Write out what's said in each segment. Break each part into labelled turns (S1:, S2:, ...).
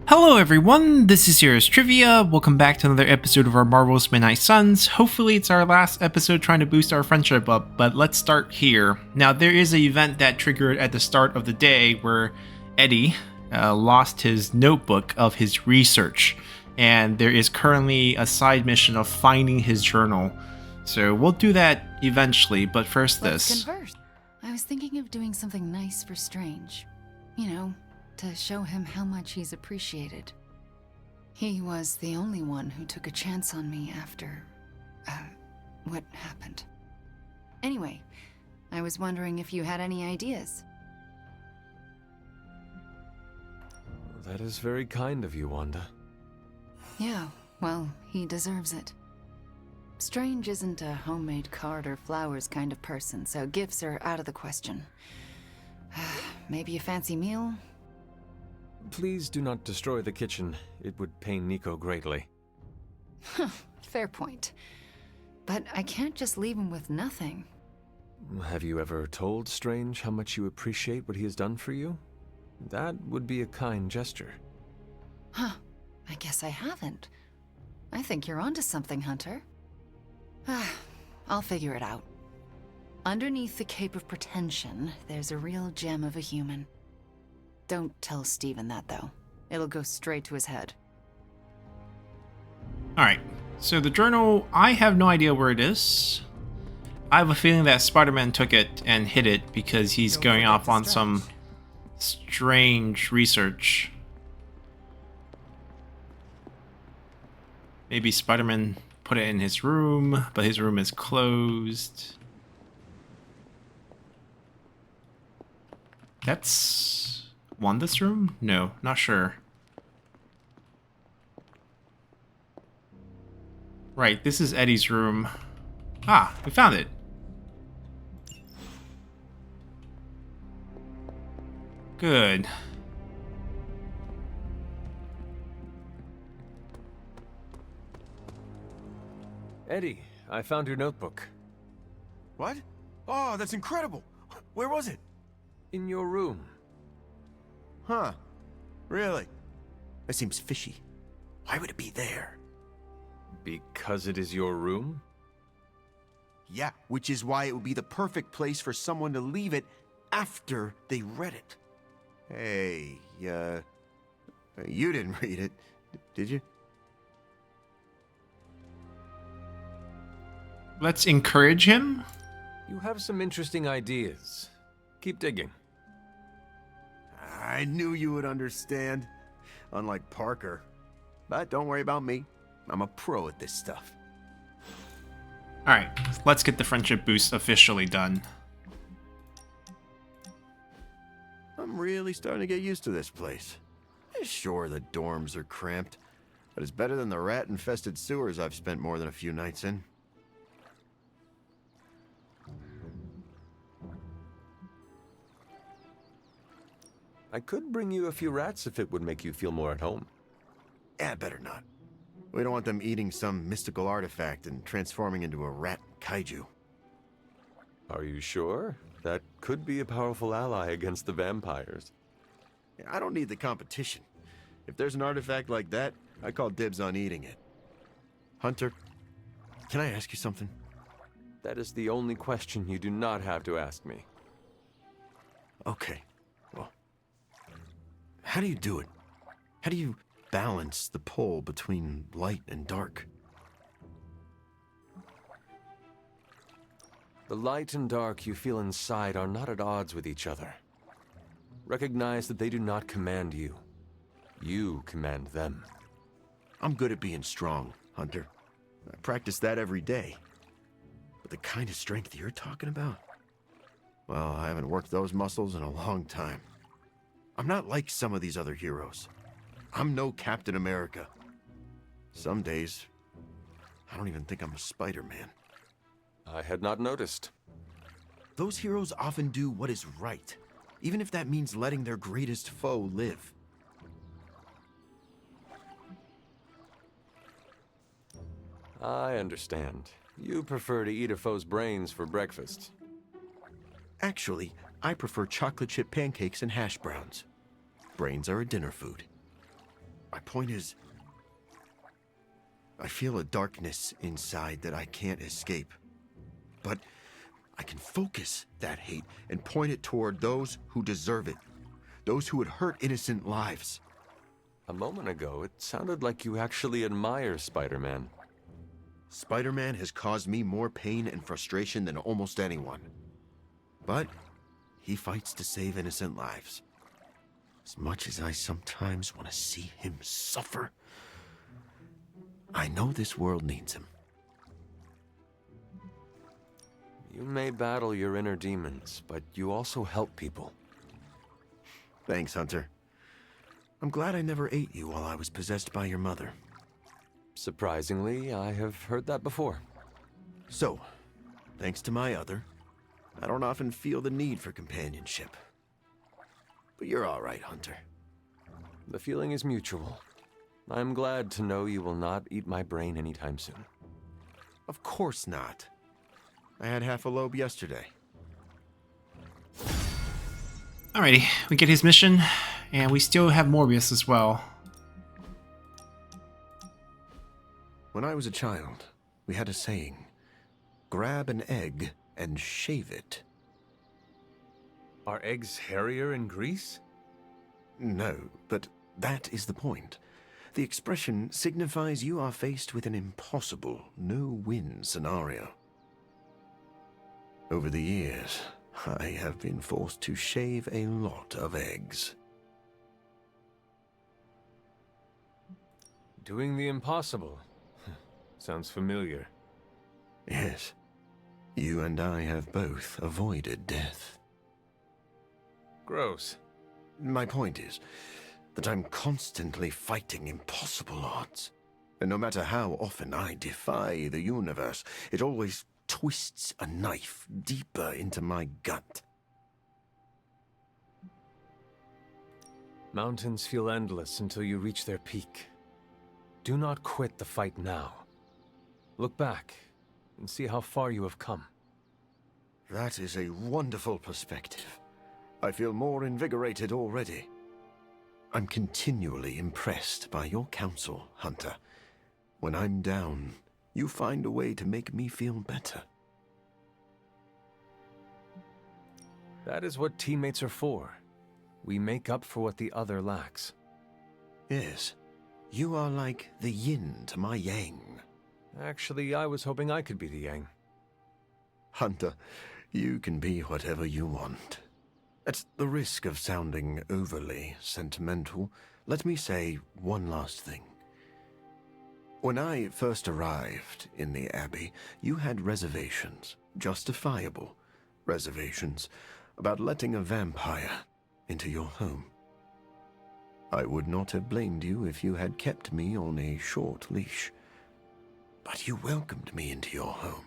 S1: Hello everyone, this is Heroes Trivia. Welcome back to another episode of our Marvelous Midnight Suns. Hopefully it's our last episode trying to boost our friendship up, but let's start here. Now there is an event that triggered at the start of the day where Eddie lost his notebook of his research, and there is currently a side mission of finding his journal. So we'll do that eventually, but first
S2: Let's
S1: this.
S2: converse. I was thinking of doing something nice for Strange. You know, to show him how much he's appreciated. He was the only one who took a chance on me after, what happened. Anyway, I was wondering if you had any ideas.
S3: That is very kind of you, Wanda.
S2: Yeah, well, he deserves it. Strange isn't a homemade card or flowers kind of person, so gifts are out of the question. Maybe a fancy meal?
S3: Please do not destroy the kitchen. It would pain Nico greatly.
S2: Fair point. But I can't just leave him with nothing.
S3: Have you ever told Strange how much you appreciate what he has done for you? That would be a kind gesture.
S2: Huh. I guess I haven't. I think you're onto something, Hunter. I'll figure it out. Underneath the cape of pretension, there's a real gem of a human. Don't tell Steven that, though. It'll go straight to his head.
S1: Alright, so the journal, I have no idea where it is. I have a feeling that Spider-Man took it and hid it because he's
S2: Don't
S1: going
S2: forget
S1: off
S2: the
S1: on
S2: Strange.
S1: some strange research. Maybe Spider-Man put it in his room, but his room is closed. That's Wanda's room? No, not sure. Right, this is Eddie's room. Ah, we found it. Good.
S3: Eddie, I found your notebook.
S4: What? Oh, that's incredible! Where was it?
S3: In your room.
S4: Huh. Really? That seems fishy. Why would it be there?
S3: Because it is your room?
S4: Yeah, which is why it would be the perfect place for someone to leave it after they read it. Hey, you didn't read it, did you?
S1: Let's encourage him.
S3: You have some interesting ideas. Keep digging.
S4: I knew you would understand. Unlike Parker. But don't worry about me. I'm a pro at this stuff.
S1: Alright, let's get the friendship boost officially done.
S4: I'm really starting to get used to this place. Sure, the dorms are cramped, but it's better than the rat-infested sewers I've spent more than a few nights in.
S3: I could bring you a few rats if it would make you feel more at home.
S4: Yeah, better not. We don't want them eating some mystical artifact and transforming into a rat kaiju.
S3: Are you sure? That could be a powerful ally against the vampires.
S4: I don't need the competition. If there's an artifact like that, I call dibs on eating it. Hunter, can I ask you something?
S3: That is the only question you do not have to ask me.
S4: Okay, well, how do you do it? How do you balance the pull between light and dark?
S3: The light and dark you feel inside are not at odds with each other. Recognize that they do not command you. You command them.
S4: I'm good at being strong, Hunter. I practice that every day. But the kind of strength you're talking about? Well, I haven't worked those muscles in a long time. I'm not like some of these other heroes. I'm no Captain America. Some days, I don't even think I'm a Spider-Man.
S3: I had not noticed.
S4: Those heroes often do what is right, even if that means letting their greatest foe live.
S3: I understand. You prefer to eat a foe's brains for breakfast.
S4: Actually, I prefer chocolate chip pancakes and hash browns. Brains are a dinner food. point is, I feel a darkness inside that I can't escape. But I can focus that hate and point it toward those who deserve it. Those who would hurt innocent lives.
S3: A moment ago, it sounded like you actually admire Spider-Man.
S4: Spider-Man has caused me more pain and frustration than almost anyone. But he fights to save innocent lives. As much as I sometimes want to see him suffer, I know this world needs him.
S3: You may battle your inner demons, but you also help people.
S4: Thanks, Hunter. I'm glad I never ate you while I was possessed by your mother.
S3: Surprisingly, I have heard that before.
S4: So, thanks to my other, I don't often feel the need for companionship. But you're all right, Hunter.
S3: The feeling is mutual. I'm glad to know you will not eat my brain anytime soon.
S4: Of course not. I had half a lobe yesterday.
S1: Alrighty, we get his mission, and we still have Morbius as well.
S4: When I was a child, we had a saying, grab an egg and shave it.
S3: Are eggs hairier in Greece?
S4: No, but that is the point. The expression signifies you are faced with an impossible, no-win scenario. Over the years, I have been forced to shave a lot of eggs.
S3: Doing the impossible. Sounds familiar.
S4: Yes, you and I have both avoided death.
S3: Gross.
S4: My point is that I'm constantly fighting impossible odds. And no matter how often I defy the universe, it always twists a knife deeper into my gut.
S3: Mountains feel endless until you reach their peak. Do not quit the fight now. Look back and see how far you have come.
S4: That is a wonderful perspective. I feel more invigorated already. I'm continually impressed by your counsel, Hunter. When I'm down, you find a way to make me feel better.
S3: That is what teammates are for. We make up for what the other lacks.
S4: Yes, you are like the yin to my yang.
S3: Actually, I was hoping I could be the yang.
S4: Hunter, you can be whatever you want. At the risk of sounding overly sentimental, let me say one last thing. When I first arrived in the Abbey, you had reservations, justifiable reservations, about letting a vampire into your home. I would not have blamed you if you had kept me on a short leash. But you welcomed me into your home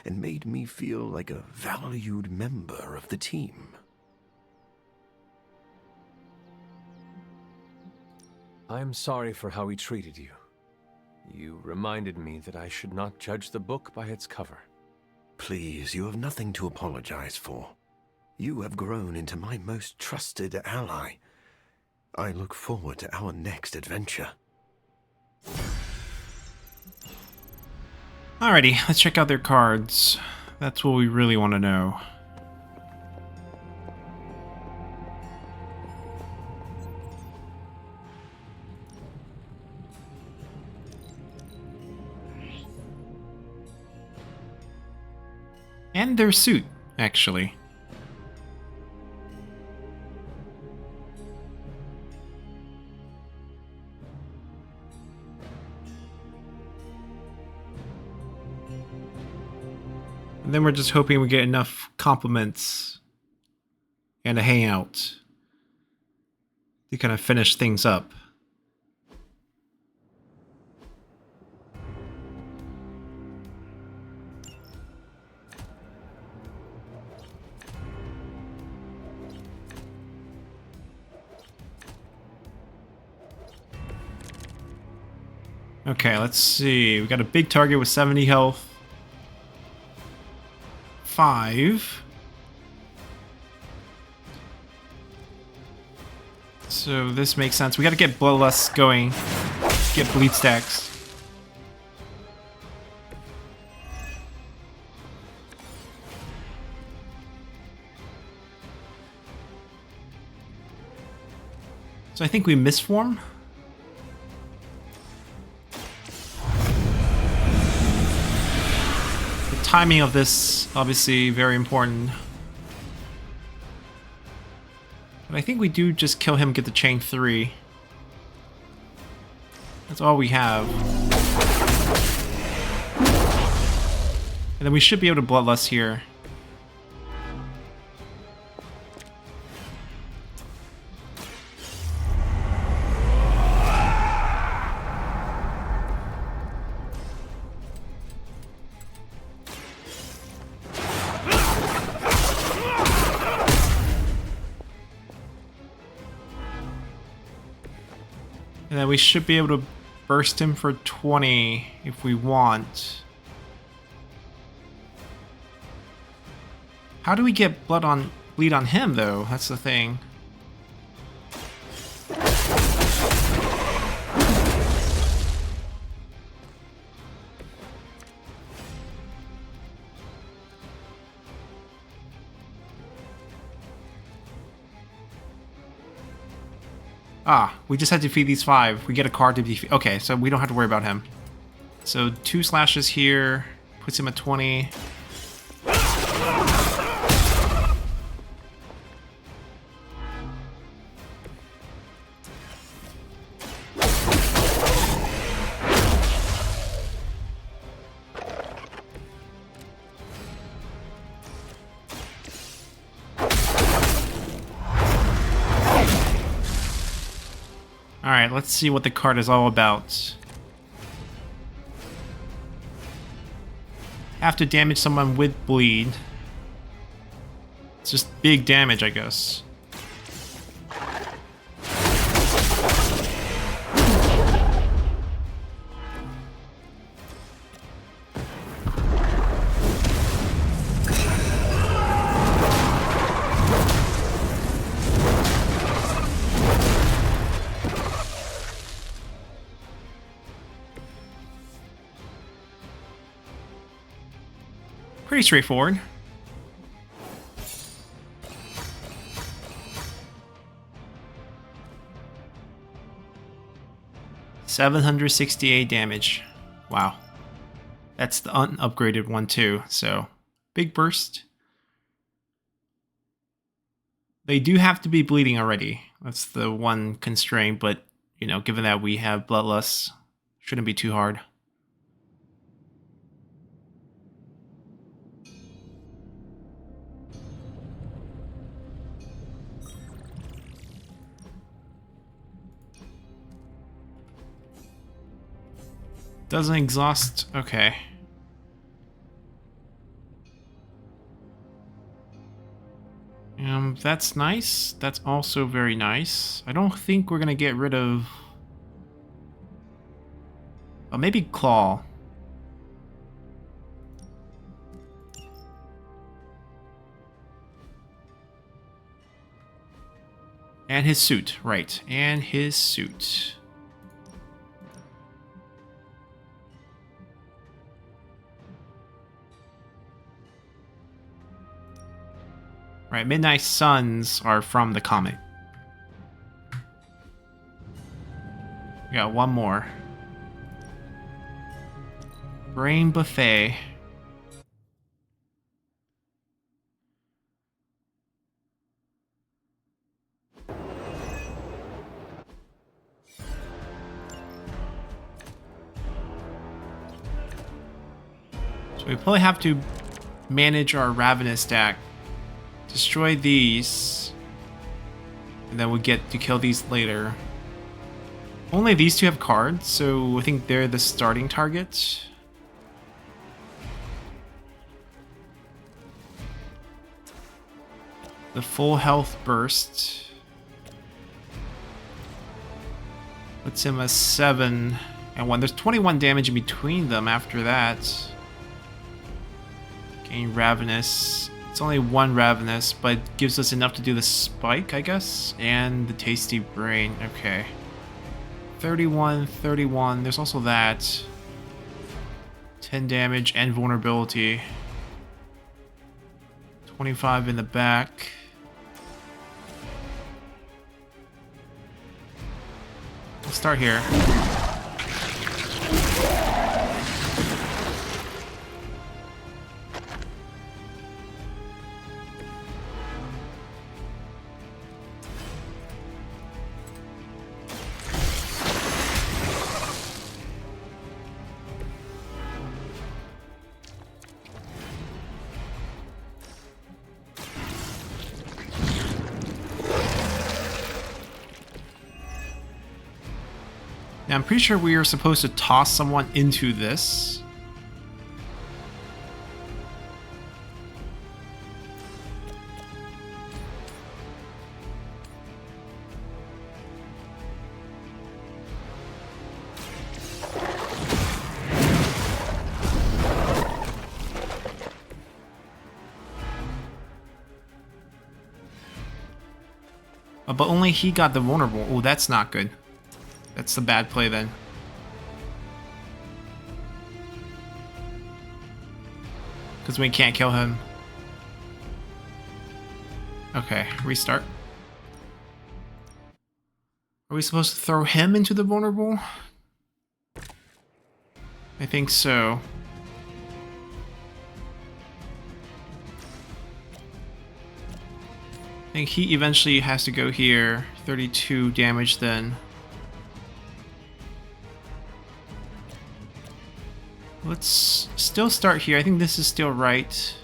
S4: and made me feel like a valued member of the team.
S3: I'm sorry for how he treated you. You reminded me that I should not judge the book by its cover.
S4: Please, you have nothing to apologize for. You have grown into my most trusted ally. I look forward to our next adventure.
S1: Alrighty, let's check out their cards. That's what we really want to know. And their suit, actually. And then we're just hoping we get enough compliments and a hangout to kind of finish things up. Okay, let's see. We got a big target with 70 health. 5. So this makes sense. We got to get Bloodlust going. get bleed stacks. So I think we misform. The timing of this, obviously, very important. But I think we do just kill him, get the chain 3. That's all we have. And then we should be able to Bloodlust here. And then we should be able to burst him for 20 if we want. How do we get bleed on him though? That's the thing. Ah, we just had to defeat these 5. We get a card to defeat. Okay, so we don't have to worry about him. So 2 slashes here, puts him at 20. Alright, let's see what the card is all about. Have to damage someone with bleed. It's just big damage, I guess. Pretty straightforward. $768 damage. Wow. That's the unupgraded one too, so big burst. They do have to be bleeding already. That's the one constraint, but you know, given that we have Bloodlust, shouldn't be too hard. Doesn't exhaust. Okay. That's nice. That's also very nice. I don't think we're gonna get rid of... Oh, maybe Claw. And his suit, right. And his suit. Right, Midnight Suns are from the comic. We got one more. Brain Buffet. So we probably have to manage our Ravenous stack. Destroy these, and then we'll get to kill these later. Only these two have cards, so I think they're the starting target. The full health burst puts him a 7 and 1. There's 21 damage in between them after that. Gain Ravenous. It's only 1 Ravenous, but gives us enough to do the spike, I guess, and the Tasty Brain. Okay. 31, 31. There's also that. 10 damage and vulnerability. 25 in the back. Let's start here. Now, I'm pretty sure we are supposed to toss someone into this. But only he got the vulnerable. Oh, that's not good. That's the bad play then. Because we can't kill him. Okay, restart. Are we supposed to throw him into the vulnerable? I think so. I think he eventually has to go here. 32 damage then. Let's still start here. I think this is still right.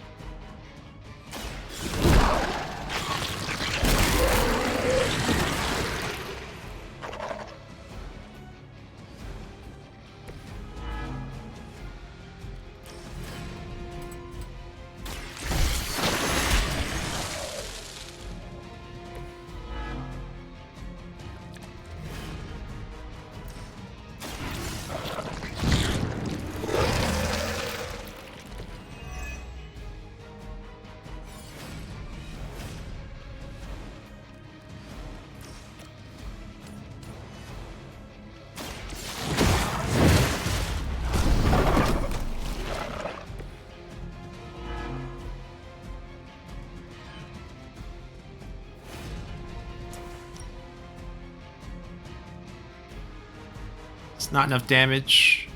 S1: It's not enough damage.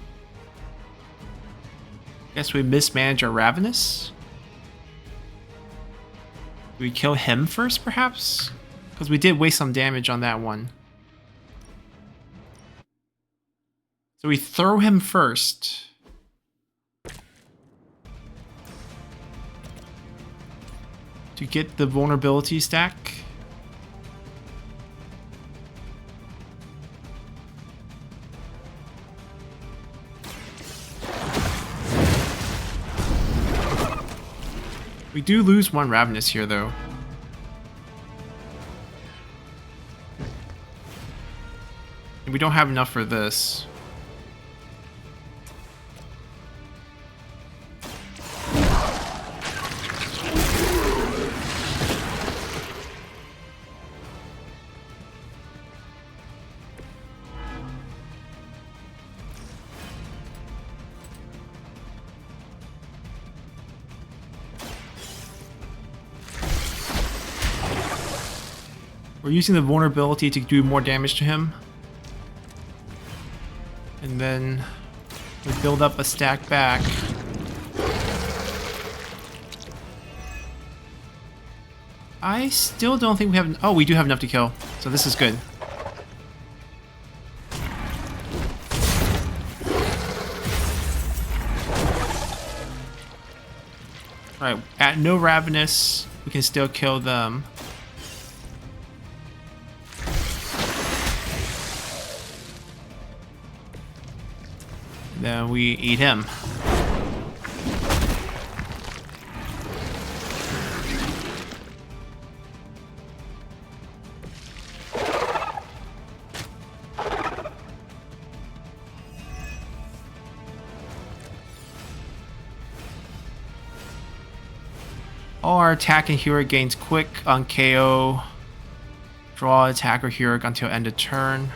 S1: Guess we mismanage our Ravenous. Do we kill him first, perhaps? Because we did waste some damage on that one. So we throw him first. To get the vulnerability stack. We do lose one Ravenous here, though. And we don't have enough for this. We're using the vulnerability to do more damage to him. And then we build up a stack back. I still don't think we have... Oh, we do have enough to kill. So this is good. Alright, at no Ravenous, we can still kill them. Then we eat him. All our attack and hero gains quick on KO. Draw attack or hero until end of turn.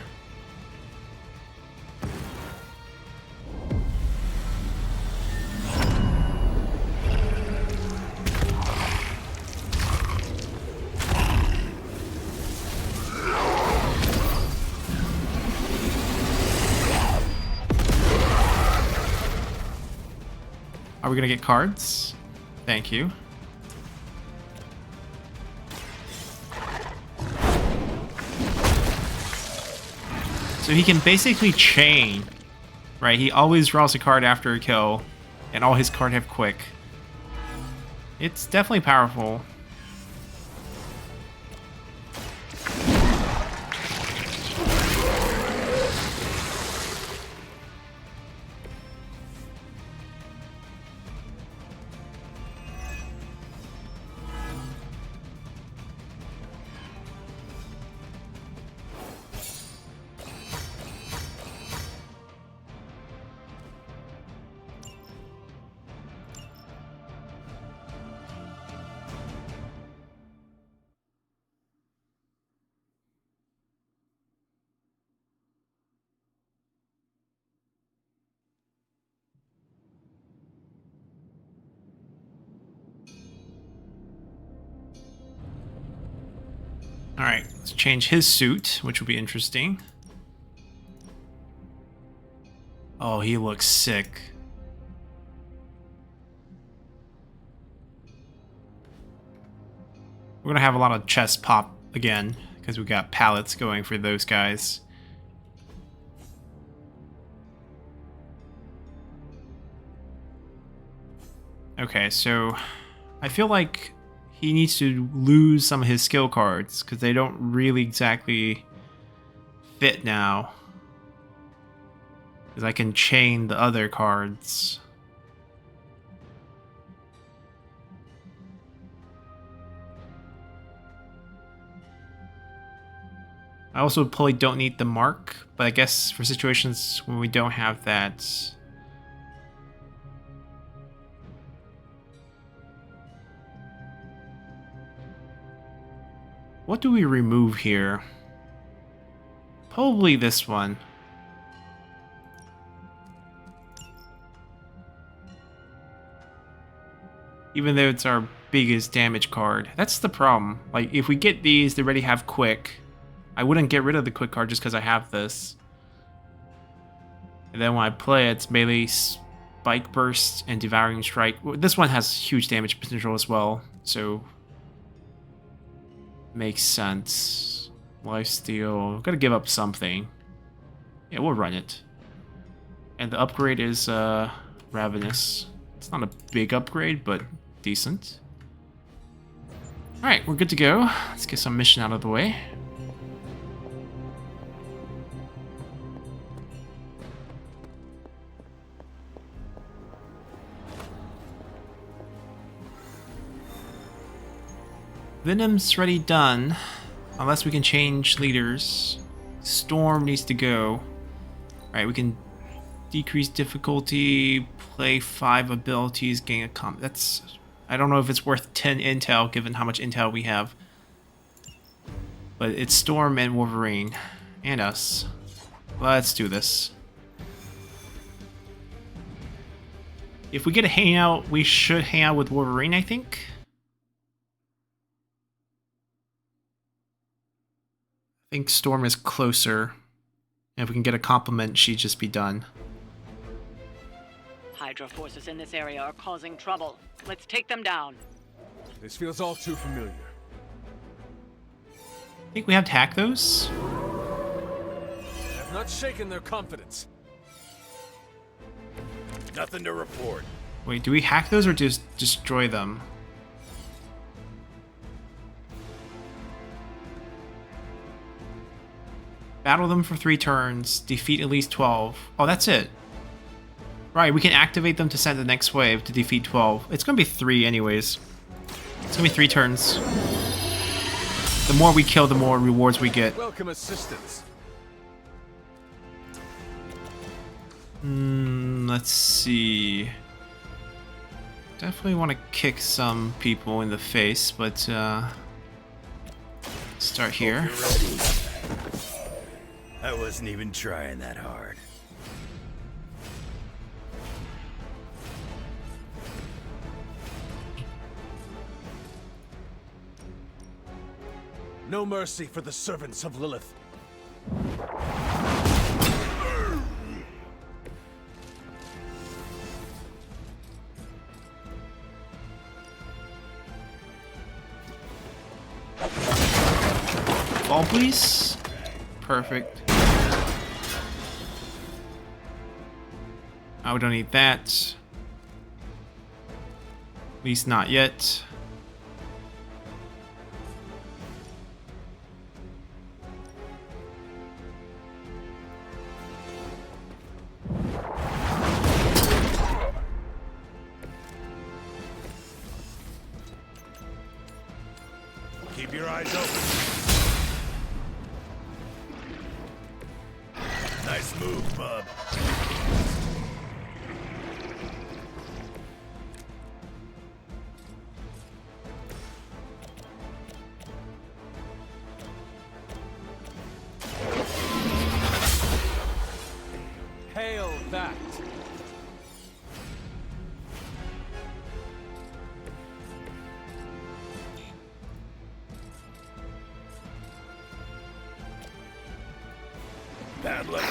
S1: Are we gonna get cards? Thank you. So he can basically chain, right? He always draws a card after a kill, and all his cards have quick. It's definitely powerful. Alright, let's change his suit, which will be interesting. Oh, he looks sick. We're gonna have a lot of chests pop again, because we got pallets going for those guys. Okay, so I feel like he needs to lose some of his skill cards because they don't really exactly fit now. Because I can chain the other cards. I also probably don't need the mark, but I guess for situations when we don't have that. What do we remove here? Probably this one. Even though it's our biggest damage card. That's the problem. Like, if we get these, they already have quick. I wouldn't get rid of the quick card just because I have this. And then when I play it, it's melee, Spike Burst, and Devouring Strike. This one has huge damage potential as well, so makes sense. Lifesteal. Gotta give up something. Yeah, we'll run it. And the upgrade is Ravenous. It's not a big upgrade, but decent. Alright, we're good to go. Let's get some mission out of the way. Venom's already done, unless we can change leaders. Storm needs to go. Alright, we can decrease difficulty, play 5 abilities, gain a comp. That's... I don't know if it's worth 10 intel, given how much intel we have. But it's Storm and Wolverine. And us. Let's do this. If we get a hangout, we should hang out with Wolverine, I think. I think Storm is closer. And if we can get a compliment, she'd just be done.
S5: Hydra forces in this area are causing trouble. Let's take them down.
S6: This feels all too familiar.
S1: I think we have to hack those.
S6: I have not shaken their confidence. Nothing to report.
S1: Wait, do we hack those or just destroy them? Battle them for 3 turns, defeat at least 12. Oh, that's it. Right, we can activate them to send the next wave to defeat 12. It's gonna be 3 anyways. It's gonna be 3 turns. The more we kill, the more rewards we get.
S6: Welcome assistance.
S1: Let's see. Definitely want to kick some people in the face, but start here.
S7: I wasn't even trying that hard.
S6: No mercy for the servants of Lilith.
S1: Ball, please. Perfect. Oh, we don't need that. At least not yet.
S7: Keep your eyes open. Nice move, bub.
S6: Hail that!
S7: Bad luck.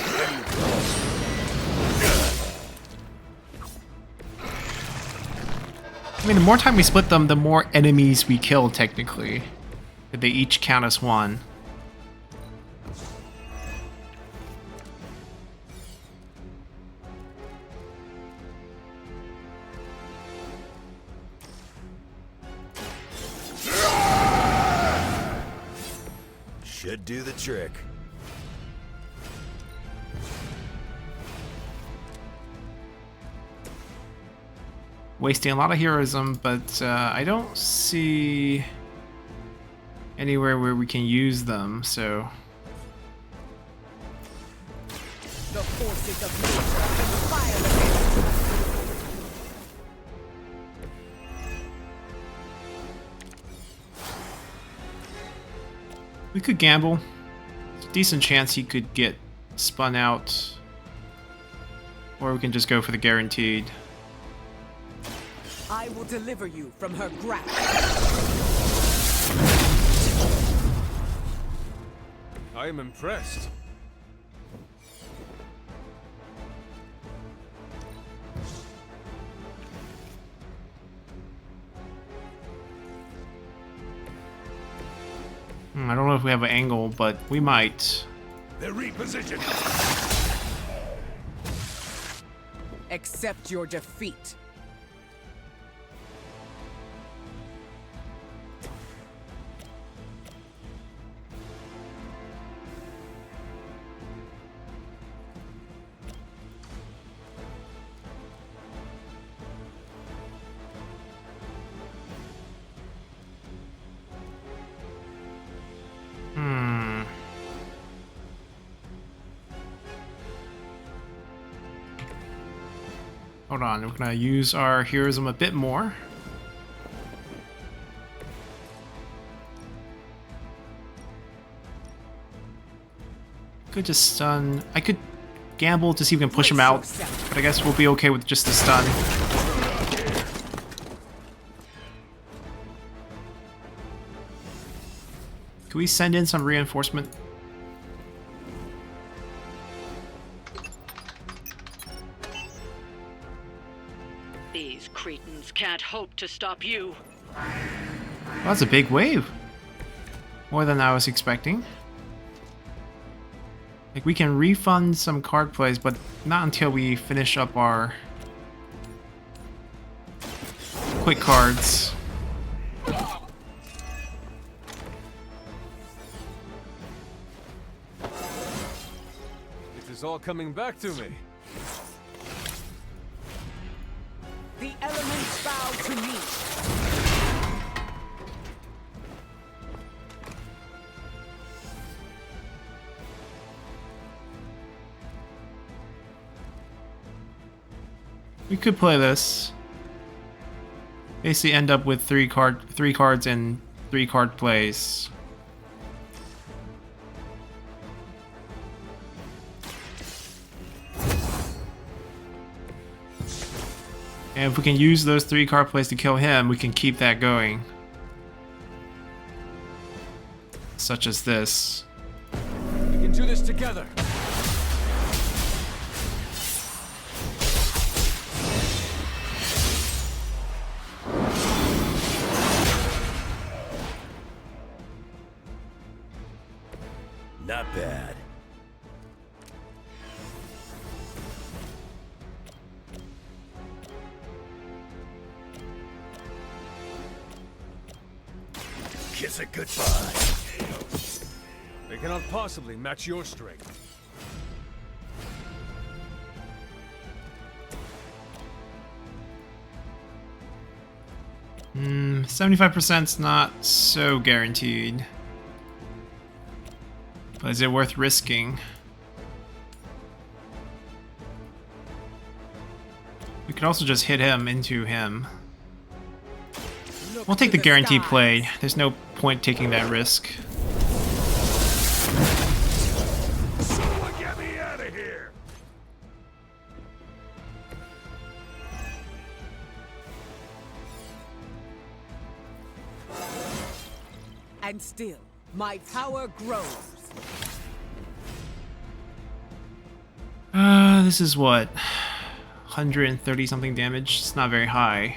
S1: I mean, the more time we split them, the more enemies we kill, technically. They each count as one.
S7: Should do the trick.
S1: Wasting a lot of heroism, but I don't see anywhere where we can use them, so...
S8: The forces of nature conspire against
S1: We could gamble. Decent chance he could get spun out. Or we can just go for the guaranteed.
S8: I will deliver you from her grasp.
S6: I am impressed.
S1: I don't know if we have an angle, but we might.
S7: They're repositioned.
S8: Accept your defeat.
S1: Hold on, we're gonna use our heroism a bit more. Could just stun. I could gamble to see if we can push him out, but I guess we'll be okay with just the stun. Can we send in some reinforcement?
S5: These cretins can't hope to stop you.
S1: Well, that's a big wave. More than I was expecting. Like, we can refund some card plays, but not until we finish up our quick cards.
S6: It is all coming back to me.
S8: The elements bow to me.
S1: We could play this. Basically end up with three cards and 3 card plays. And if we can use those 3 card plays to kill him, we can keep that going. Such as this.
S6: We can do this together.
S7: kiss it goodbye.
S6: They cannot possibly match your strength.
S1: 75%'s not so guaranteed. But is it worth risking? We could also just hit him into him. We'll take the guaranteed play. There's no point taking that risk.
S7: Someone get me out of here!
S8: And still, my power grows.
S1: This is what? 130 something damage? It's not very high.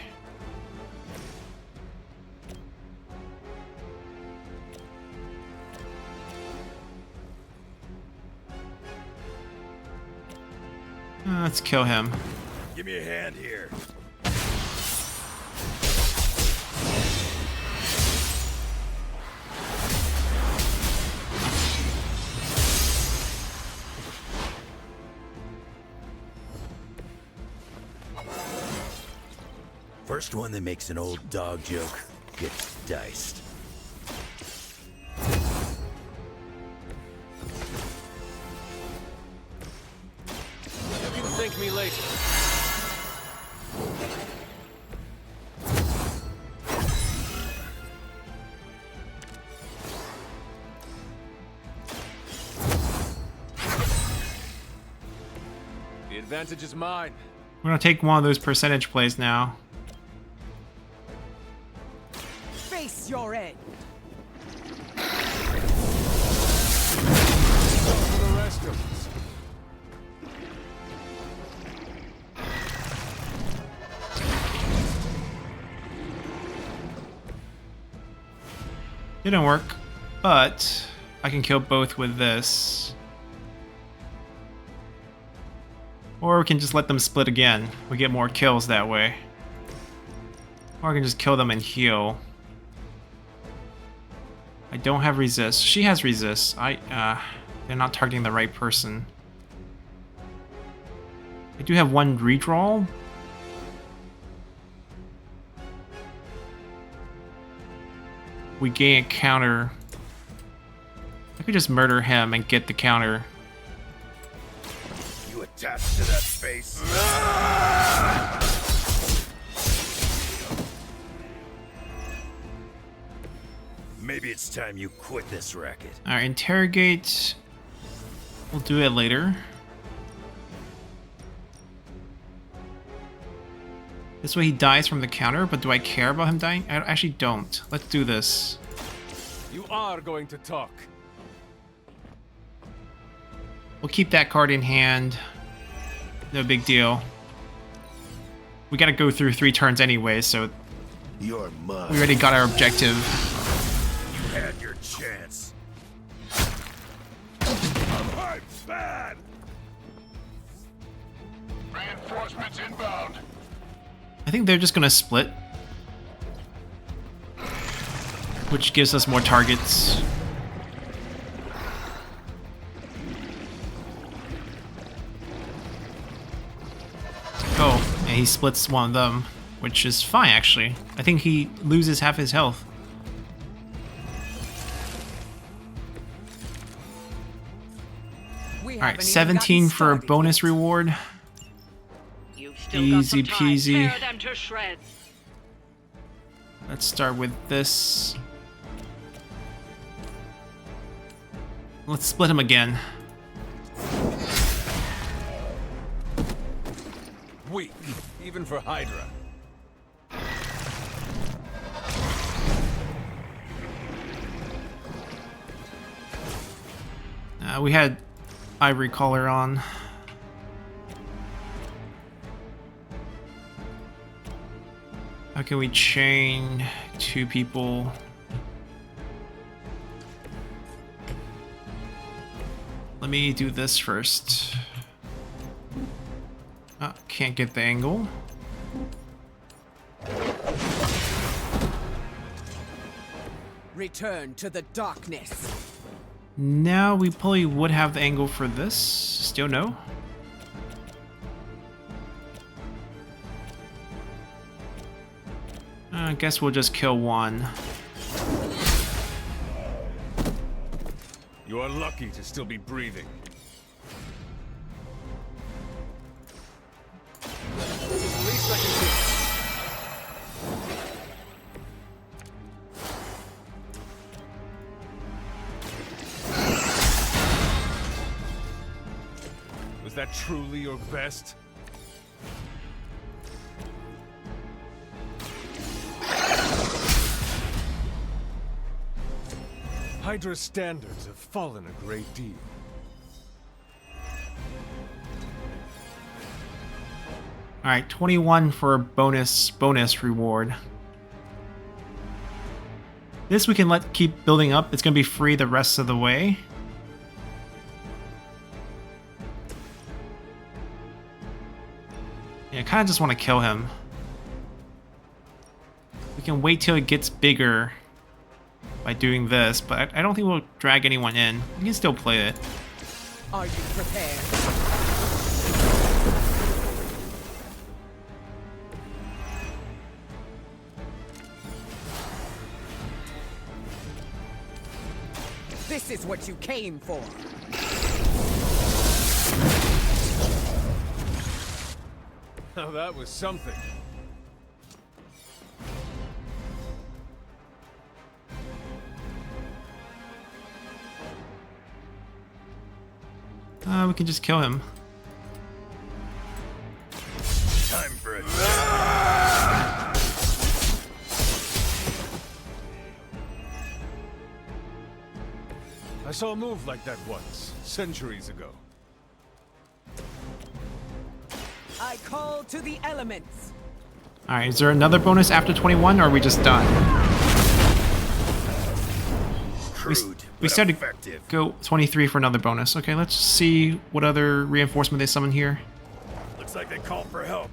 S1: Let's kill him.
S7: Give me a hand here. First one that makes an old dog joke gets diced.
S6: You can thank me later. The advantage is mine.
S1: We're gonna take one of those percentage plays now.
S8: Face your end.
S6: For the rest of us.
S1: Didn't work, but I can kill both with this. Or we can just let them split again. We get more kills that way. Or I can just kill them and heal. I don't have resist. She has resist. They're not targeting the right person. I do have one redraw. We gain a counter. I could just murder him and get the counter.
S7: You attached to that face? Maybe it's time you quit this racket.
S1: Alright, interrogate. We'll do it later. This way he dies from the counter, but do I care about him dying? I actually don't. Let's do this.
S6: You are going to talk.
S1: We'll keep that card in hand. No big deal. We gotta go through 3 turns anyway, so
S7: You're mine.
S1: we already got our objective.
S7: You had your chance. I'm bad. Reinforcements inbound.
S1: I think they're just gonna split. Which gives us more targets. Oh, and he splits one of them, which is fine actually. I think he loses half his health. Alright, 17 for a bonus reward.
S5: You've still
S1: Easy
S5: got some time.
S1: peasy.
S5: Tear them to shreds.
S1: Let's start with this. Let's split him again.
S6: Weak, even for Hydra.
S1: We had Ivory Collar on. How can we chain 2 people? Let me do this first. Can't get the angle.
S8: Return to the darkness.
S1: Now we probably would have the angle for this. Still no. I guess we'll just kill one.
S6: You are lucky to still be breathing. This is the least I can do. Was that truly your best? Hydra's standards have fallen a great deal.
S1: Alright, 21 for a bonus reward. This we can keep building up. It's gonna be free the rest of the way. Yeah, I kinda just wanna kill him. We can wait till it gets bigger by doing this, but I don't think we'll drag anyone in. We can still play it.
S8: Are you prepared? This is what you came for.
S6: Now that was something.
S1: We can just kill him.
S7: Time for it.
S6: I saw a move like that once, centuries ago.
S8: I call to the elements.
S1: Alright, is there another bonus after 21, or are we just done? We said to go 23 for another bonus. Okay, let's see what other reinforcement they summon here.
S7: Looks like they called for help.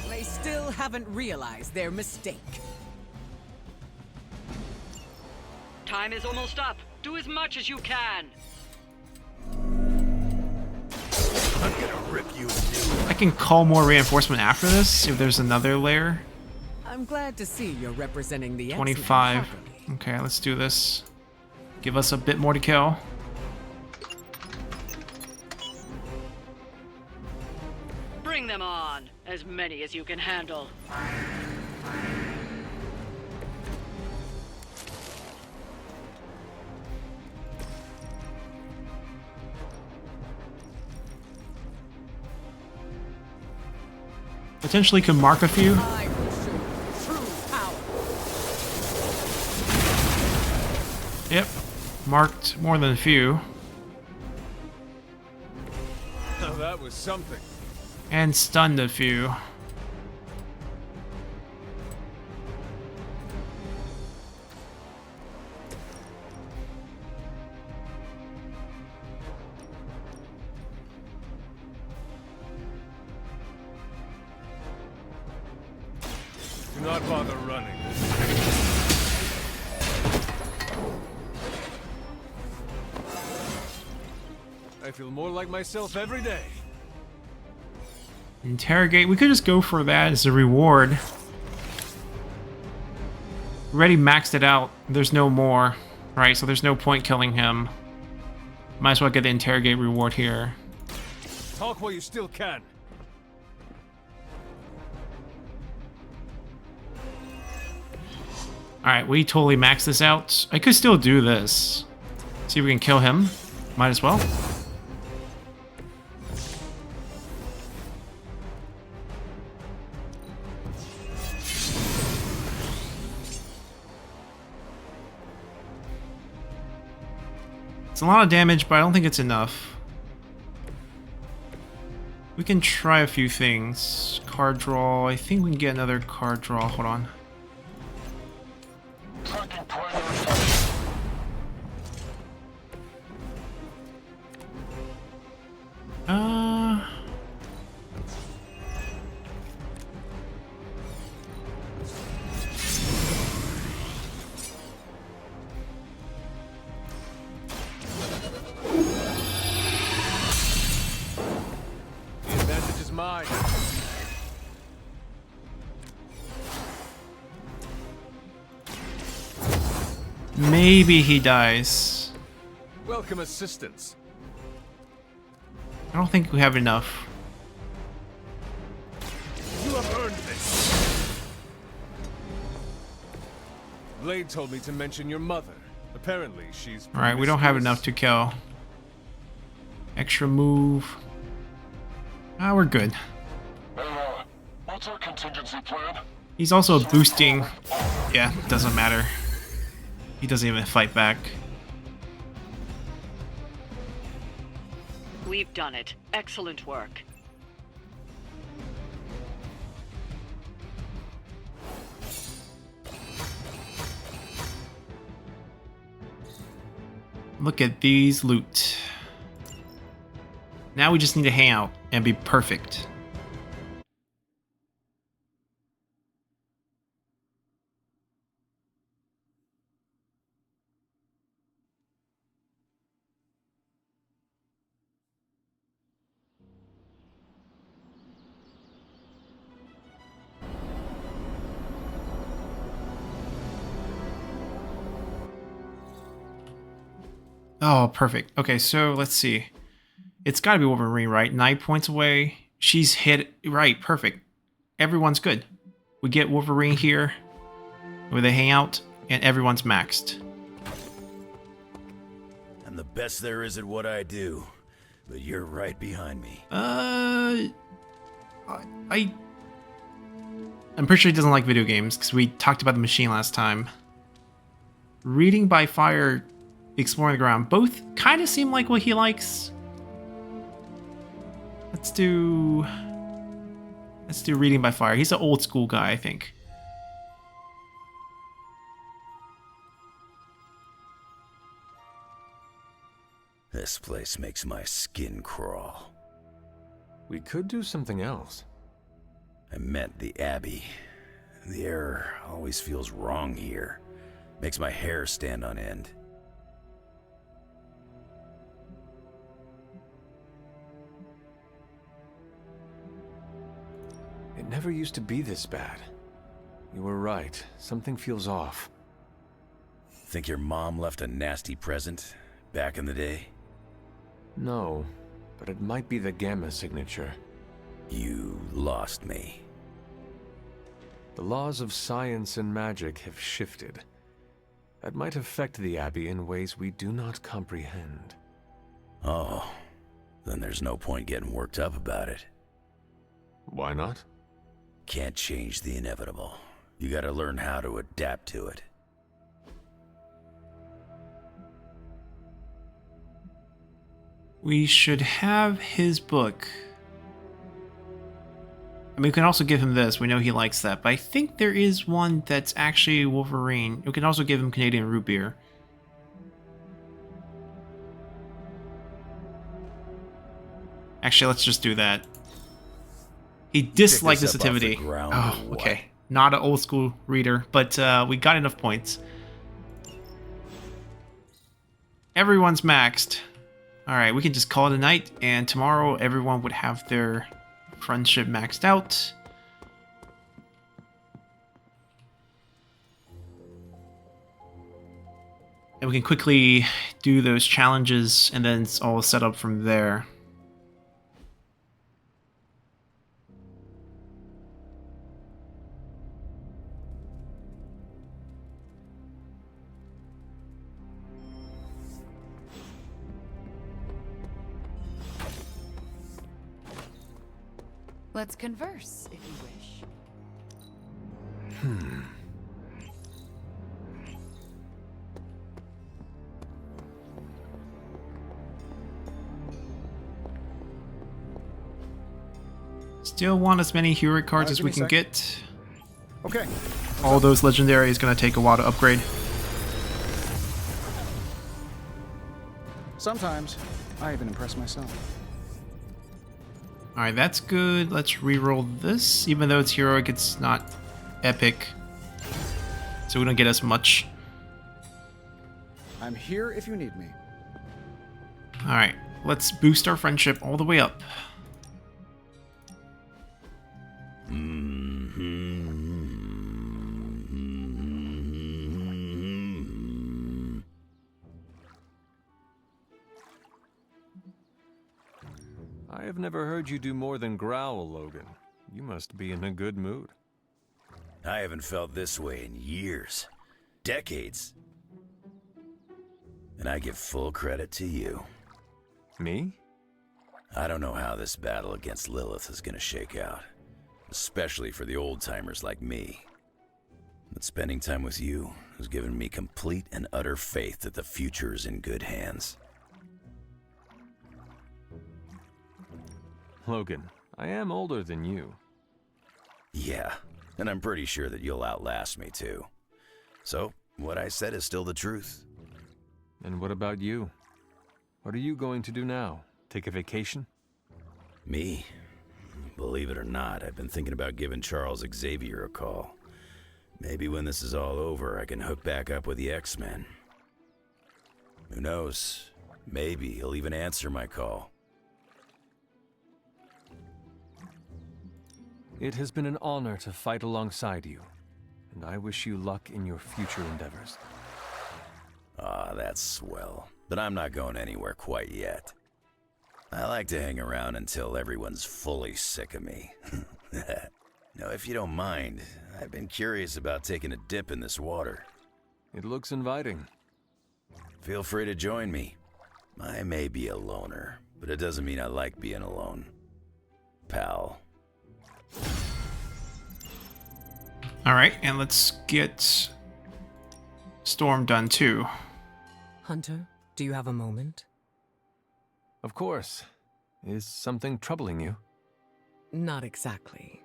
S8: They still haven't realized their mistake.
S5: Time is almost up. Do as much as you can.
S7: I'm gonna rip you new.
S1: I can call more reinforcement after this if there's another layer.
S8: I'm glad to see you're representing the X-Men
S1: 25.
S8: properly.
S1: Okay, let's do this. Give us a bit more to kill.
S5: Bring them on. As many as you can handle.
S1: Potentially could mark a few.
S8: I will show you true power.
S1: Yep, marked more than a few.
S6: Now that was something.
S1: And stunned a few.
S6: Do not bother running. I feel more like myself every day.
S1: Interrogate. We could just go for that as a reward. Already maxed it out. There's no more. Right, so there's no point killing him. Might as well get the interrogate reward here.
S6: Talk while you still can.
S1: Alright, we totally maxed this out. I could still do this. See if we can kill him. Might as well. It's a lot of damage, but I don't think it's enough. We can try a few things. Card draw. I think we can get another card draw. Hold on.
S6: mine.
S1: Maybe he dies.
S6: Welcome assistance.
S1: I don't think we have enough.
S6: You have earned this. Blade told me to mention your mother. Apparently, she's
S1: Alright, we don't have
S6: promiscuous.
S1: enough to kill. Extra move. Ah, we're good.
S9: What's our contingency plan?
S1: He's also boosting. Yeah, doesn't matter. He doesn't even fight back.
S5: We've done it. Excellent work.
S1: Look at these loot. Now we just need to hang out and be perfect. Oh, perfect. Okay, so let's see. It's gotta be Wolverine, right? 9 points away. She's hit. Right, perfect. Everyone's good. We get Wolverine here, where they hang out, and everyone's maxed.
S7: I'm the best there is at what I do, but you're right behind me.
S1: I'm pretty sure he doesn't like video games, because we talked about the machine last time. Reading by fire, exploring the ground. Both kind of seem like what he likes. Let's do reading by fire. He's an old school guy, I think.
S7: This place makes my skin crawl.
S3: We could do something else.
S7: I meant the Abbey. The air always feels wrong here. Makes my hair stand on end.
S3: It never used to be this bad. You were right. Something feels off.
S7: Think your mom left a nasty present back in the day?
S3: No, but it might be the Gamma signature.
S7: You lost me.
S3: The laws of science and magic have shifted. That might affect the Abbey in ways we do not comprehend.
S7: Oh, then there's no point getting worked up about it.
S3: Why not?
S7: Can't change the inevitable. You gotta learn how to adapt to it.
S1: We should have his book. I mean, we can also give him this. We know he likes that. But I think there is one that's actually Wolverine. We can also give him Canadian root beer. Actually, let's just do that. He disliked this
S7: this up off the
S1: activity.
S7: ground
S1: Oh,
S7: or what?
S1: okay. Not an old school reader, but we got enough points. Everyone's maxed. Alright, we can just call it a night, and tomorrow everyone would have their friendship maxed out. And we can quickly do those challenges, and then it's all set up from there.
S2: Let's converse, if you wish.
S1: Still want as many hero cards as
S10: give
S1: we
S10: me a
S1: can
S10: sec.
S1: get.
S10: Okay.
S1: All those legendary is going to take a while to upgrade.
S10: Sometimes I even impress myself.
S1: Alright, that's good. Let's re-roll this. Even though it's heroic, it's not epic. So we don't get as much.
S10: I'm here if you need me.
S1: Alright, let's boost our friendship all the way up.
S6: I have never heard you do more than growl, Logan. You must be in a good mood.
S7: I haven't felt this way in years. Decades. And I give full credit to you.
S6: Me?
S7: I don't know how this battle against Lilith is gonna shake out. Especially for the old-timers like me. But spending time with you has given me complete and utter faith that the future is in good hands.
S6: Logan, I am older than you.
S7: Yeah, and I'm pretty sure that you'll outlast me too. So, what I said is still the truth.
S6: And what about you? What are you going to do now? Take a vacation?
S7: Me? Believe it or not, I've been thinking about giving Charles Xavier a call. Maybe when this is all over, I can hook back up with the X-Men. Who knows? Maybe he'll even answer my call.
S6: It has been an honor to fight alongside you, and I wish you luck in your future endeavors.
S7: Ah, that's swell. But I'm not going anywhere quite yet. I like to hang around until everyone's fully sick of me. Now, if you don't mind, I've been curious about taking a dip in this water.
S6: It looks inviting.
S7: Feel free to join me. I may be a loner, but it doesn't mean I like being alone. Pal.
S1: Alright, and let's get Storm done too.
S8: Hunter, do you have a moment?
S6: Of course. Is something troubling you?
S8: Not exactly.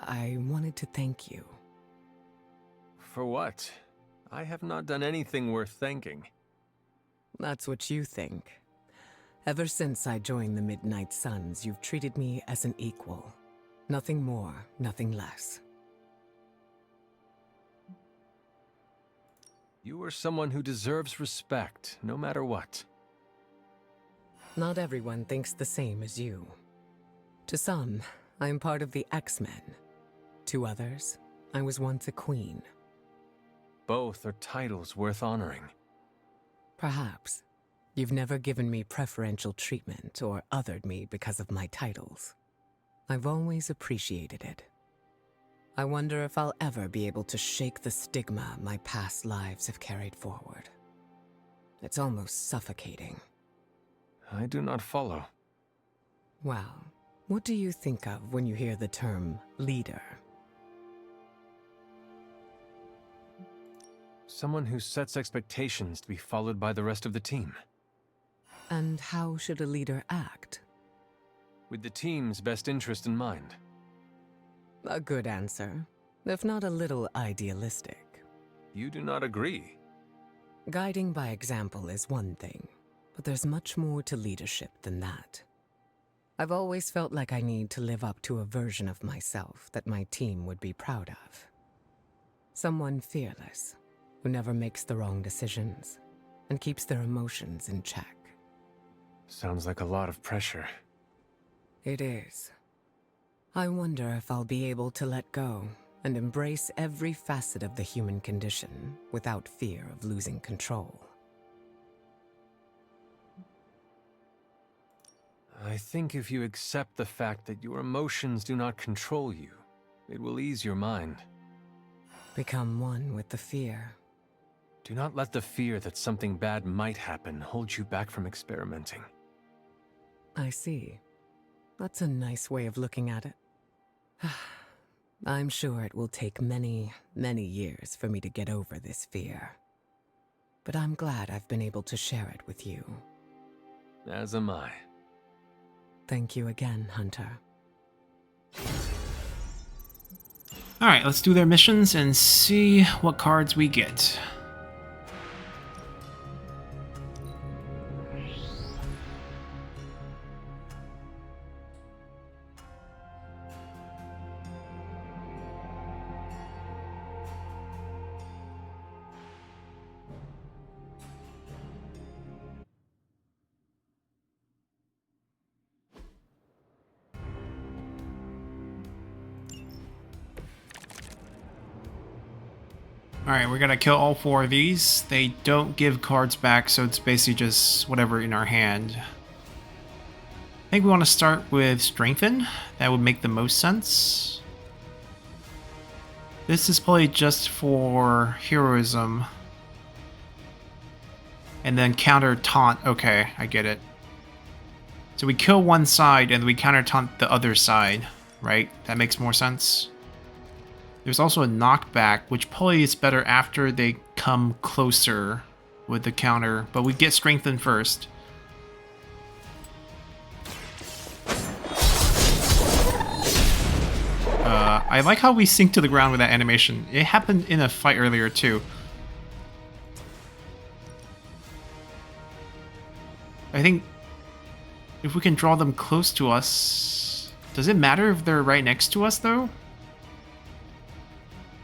S8: I wanted to thank you.
S6: For what? I have not done anything worth thanking.
S8: That's what you think. Ever since I joined the Midnight Suns, you've treated me as an equal. Nothing more, nothing less.
S6: You are someone who deserves respect, no matter what.
S8: Not everyone thinks the same as you. To some, I am part of the X-Men. To others, I was once a queen.
S6: Both are titles worth honoring.
S8: Perhaps. You've never given me preferential treatment or othered me because of my titles. I've always appreciated it. I wonder if I'll ever be able to shake the stigma my past lives have carried forward. It's almost suffocating.
S6: I do not follow.
S8: Well, what do you think of when you hear the term leader?
S6: Someone who sets expectations to be followed by the rest of the team.
S8: And how should a leader act?
S6: With the team's best interest in mind.
S8: A good answer, if not a little idealistic.
S6: You do not agree.
S8: Guiding by example is one thing, but there's much more to leadership than that. I've always felt like I need to live up to a version of myself that my team would be proud of. Someone fearless, who never makes the wrong decisions, and keeps their emotions in check.
S6: Sounds like a lot of pressure.
S8: It is. I wonder if I'll be able to let go and embrace every facet of the human condition without fear of losing control.
S6: I think if you accept the fact that your emotions do not control you, it will ease your mind.
S8: Become one with the fear.
S6: Do not let the fear that something bad might happen hold you back from experimenting.
S8: I see. That's a nice way of looking at it. I'm sure it will take many, many years for me to get over this fear. But I'm glad I've been able to share it with you.
S6: As am I.
S8: Thank you again, Hunter.
S1: Alright, let's do their missions and see what cards we get. Alright, we're gonna kill all 4 of these. They don't give cards back, so it's basically just whatever in our hand. think we want to start with Strengthen. That would make the most sense. This is probably just for heroism. And then counter taunt. Okay, I get it. So we kill one side and we counter taunt the other side, right? That makes more sense. There's also a knockback, which probably is better after they come closer with the counter, but we get Strengthened first. I like how we sink to the ground with that animation. It happened in a fight earlier too. I think if we can draw them close to us... Does it matter if they're right next to us though?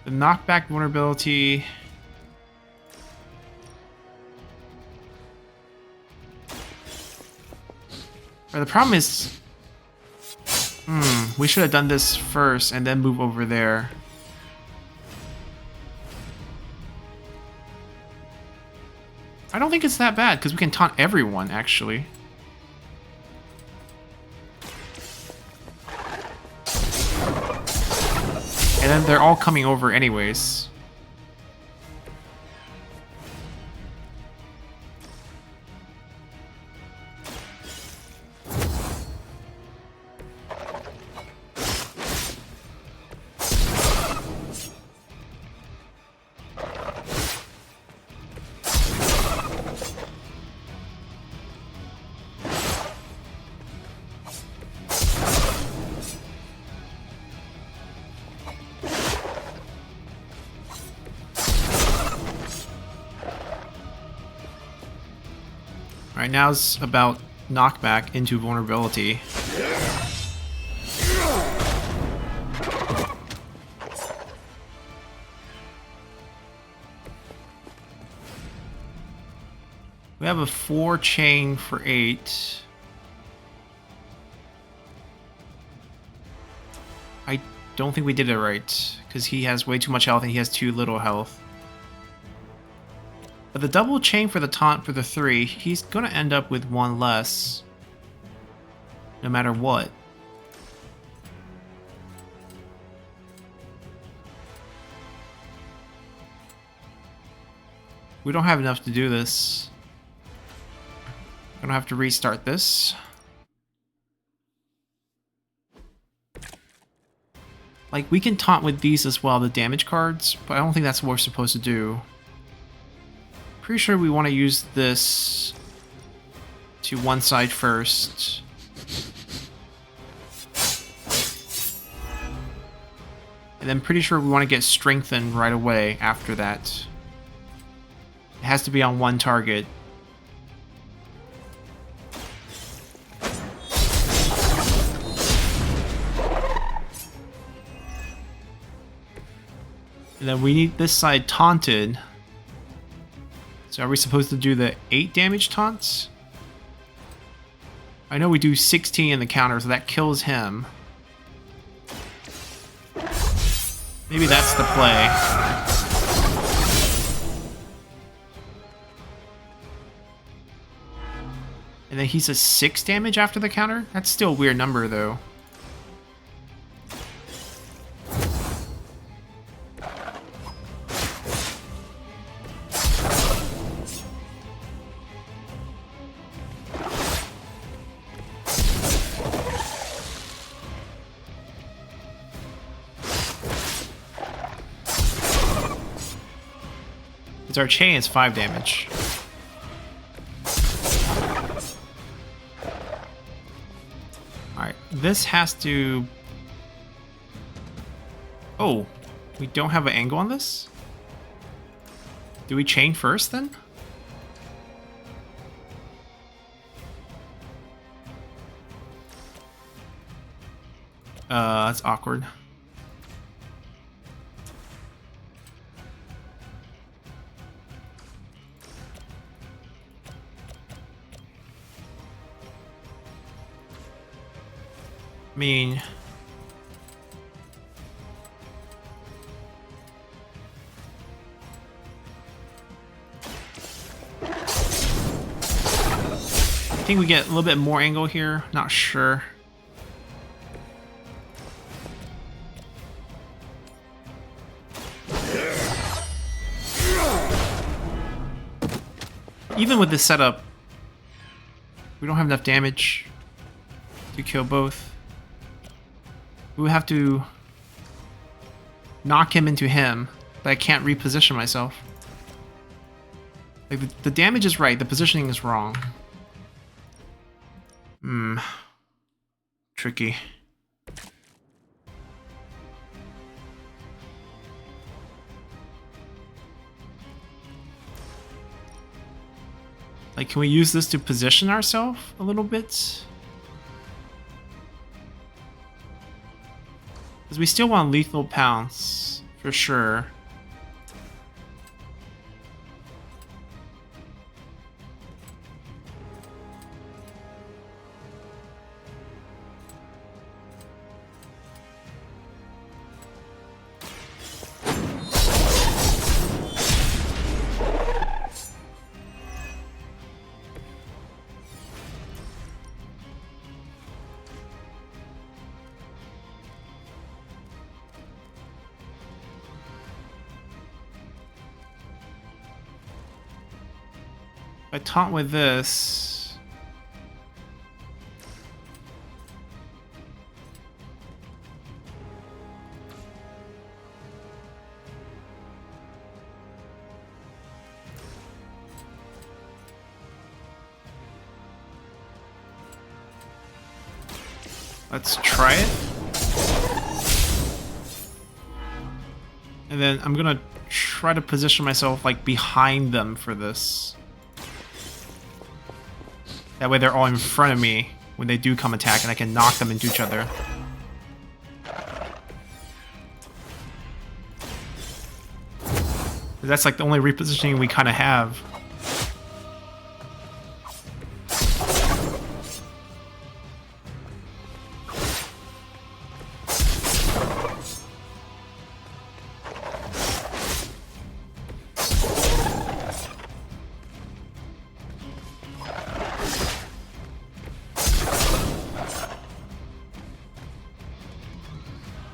S1: The knockback vulnerability... Or the problem is... we should have done this first and then move over there. I don't think it's that bad, because we can taunt everyone, actually. And then they're all coming over anyways. Alright, now it's about knockback into vulnerability. We have a 4 chain for 8. I don't think we did it right, because he has way too much health and he has too little health. But the double chain for the taunt for the 3, he's going to end up with 1 less. No matter what. We don't have enough to do this. I'm going to have to restart this. Like, we can taunt with these as well, the damage cards, but I don't think that's what we're supposed to do. Pretty sure we want to use this to one side first. And then pretty sure we want to get Strengthened right away after that. It has to be on one target. And then we need this side taunted. So are we supposed to do the 8 damage taunts? I know we do 16 in the counter, so that kills him. Maybe that's the play. And then he says 6 damage after the counter? That's still a weird number, though. Our chain is 5 damage. Alright, this has to... Oh, we don't have an angle on this? Do we chain first then? That's awkward. I mean... think we get a little bit more angle here. Not sure. Even with this setup, we don't have enough damage to kill both. We would have to knock him into him, but I can't reposition myself. Like, the damage is right, the positioning is wrong. Tricky. Like, can we use this to position ourselves a little bit? Because we still want lethal pounce, for sure. If I taunt with this... Let's try it. And then I'm gonna try to position myself like behind them for this. That way they're all in front of me when they do come attack and I can knock them into each other. That's like the only repositioning we kind of have.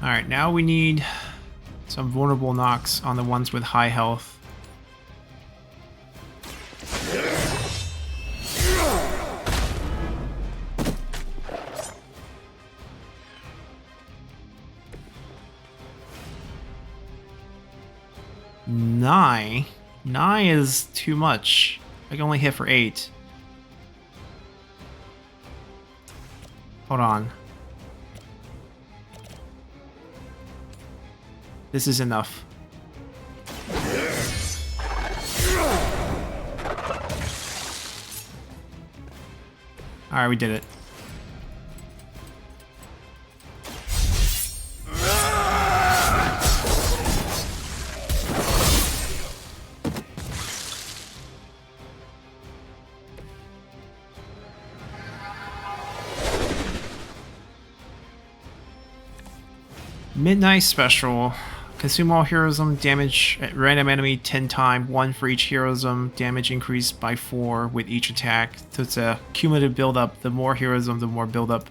S1: Alright, now we need some vulnerable knocks on the ones with high health. Nine is too much. I can only hit for 8. Hold on. This is enough. Alright, we did it. Midnight Special. Consume all heroism, damage at random enemy 10 times, 1 for each heroism, damage increased by 4 with each attack. So it's a cumulative build up. The more heroism, the more build up.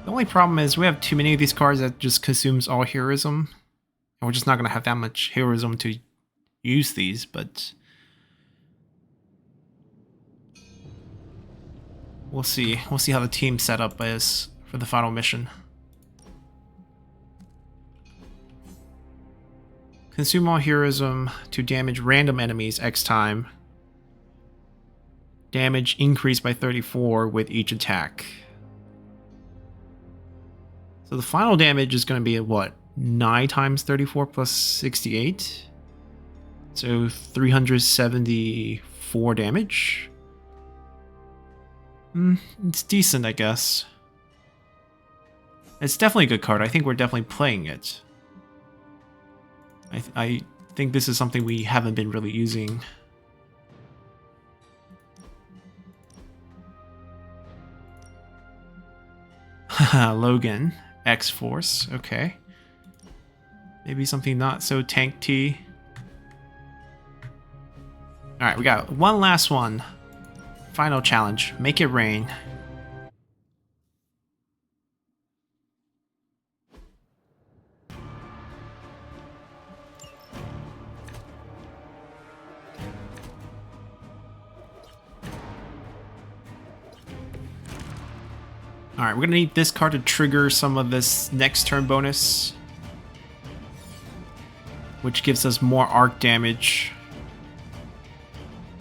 S1: The only problem is we have too many of these cards that just consumes all heroism. And we're just not going to have that much heroism to use these, but... We'll see. We'll see how the team setup is for the final mission. Consume all heroism to damage random enemies X time. Damage increased by 34 with each attack. So the final damage is going to be what? 9 times 34 plus 68? So 374 damage? It's decent, I guess. It's definitely a good card. I think we're definitely playing it. I think this is something we haven't been really using. Logan, X-Force, okay. Maybe something not so tank-T. Alright, we got one last one. Final challenge, make it rain. Alright, we're gonna need this card to trigger some of this next turn bonus, which gives us more arc damage.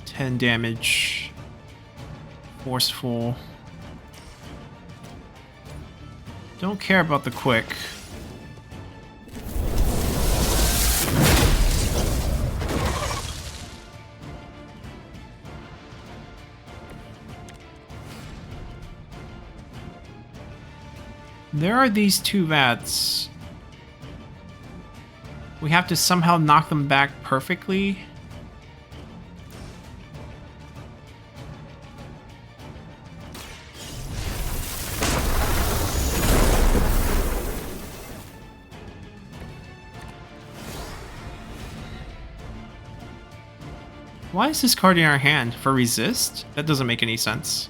S1: 10 damage. Forceful. Don't care about the quick. There are these two vats. We have to somehow knock them back perfectly. Why is this card in our hand? For resist? That doesn't make any sense.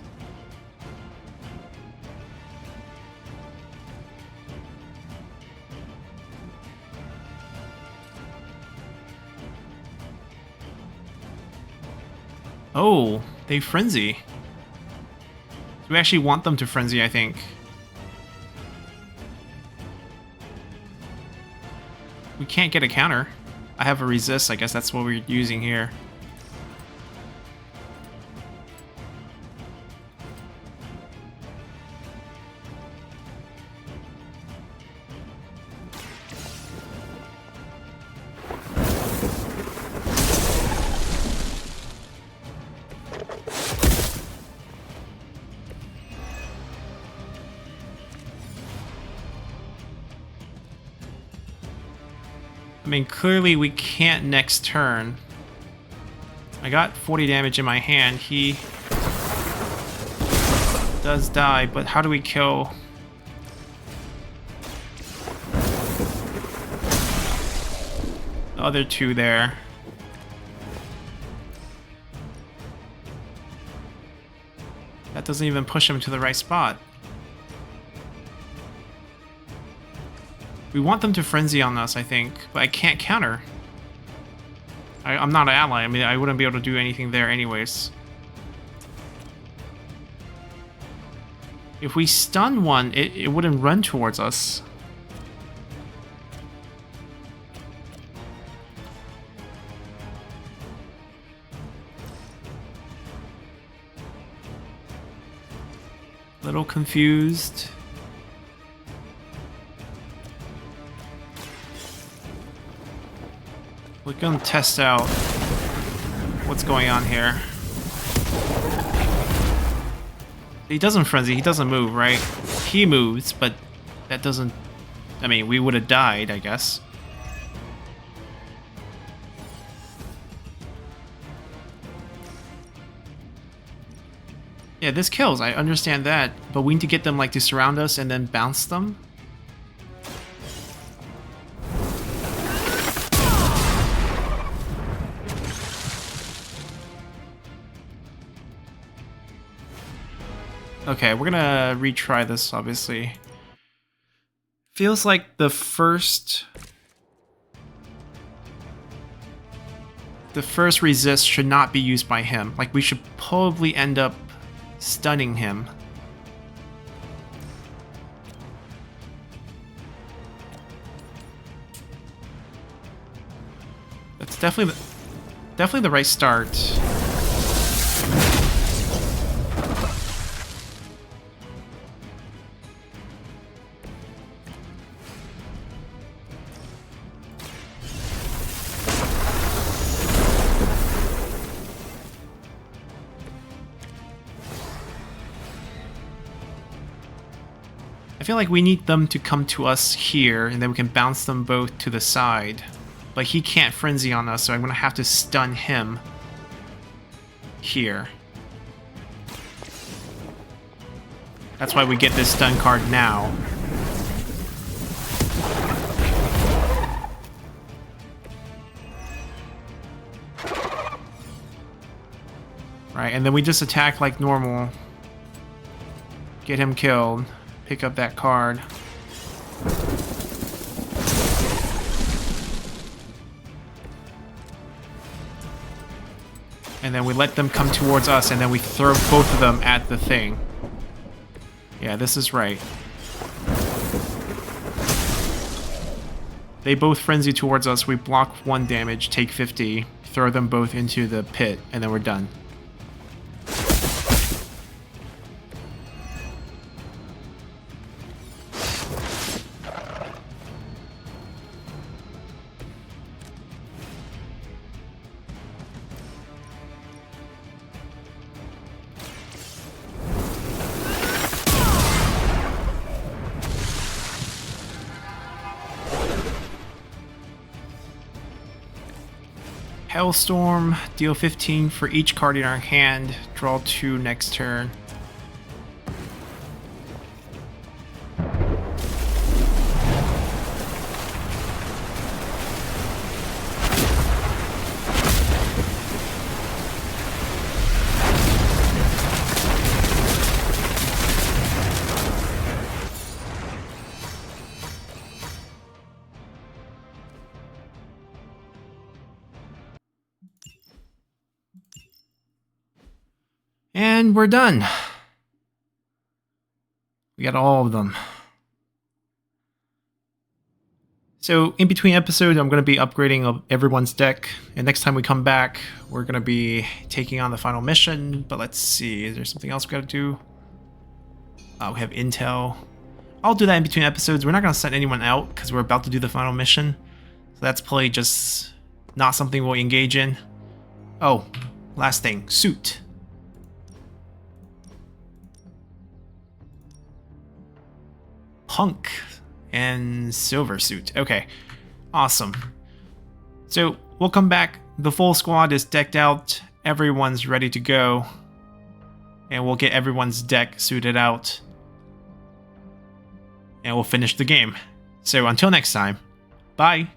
S1: Oh, they frenzy. We actually want them to frenzy, I think. We can't get a counter. I have a resist, I guess that's what we're using here. I mean, clearly we can't next turn. I got 40 damage in my hand. He does die, but how do we kill? The other two there. That doesn't even push him to the right spot. We want them to frenzy on us, I think, but I can't counter. I'm not an ally. I mean, I wouldn't be able to do anything there anyways. If we stun one, it wouldn't run towards us. Little confused. We're gonna test out what's going on here. He doesn't frenzy, he doesn't move, right? He moves, but that doesn't... I mean, we would have died, I guess. Yeah, this kills, I understand that, but we need to get them like to surround us and then bounce them. Okay, we're gonna retry this, obviously. Feels like the first resist should not be used by him. Like, we should probably end up stunning him. That's definitely the right start. I feel like we need them to come to us here, and then we can bounce them both to the side. But he can't frenzy on us, so I'm gonna have to stun him here. That's why we get this stun card now. Right, and then we just attack like normal. Get him killed. Pick up that card. And then we let them come towards us, and then we throw both of them at the thing. Yeah, this is right. They both frenzy towards us. We block 1 damage, take 50, throw them both into the pit, and then we're done. Hellstorm, deal 15 for each card in our hand, draw 2 next turn. And we're done. We got all of them. So in between episodes, I'm going to be upgrading everyone's deck. And next time we come back, we're going to be taking on the final mission. But let's see, is there something else we got to do? We have intel. I'll do that in between episodes. We're not going to send anyone out because we're about to do the final mission. So that's probably just not something we'll engage in. Oh, last thing, suit. Punk and Silver Suit. Okay, awesome. So we'll come back. The full squad is decked out. Everyone's ready to go. And we'll get everyone's deck suited out. And we'll finish the game. So until next time, bye.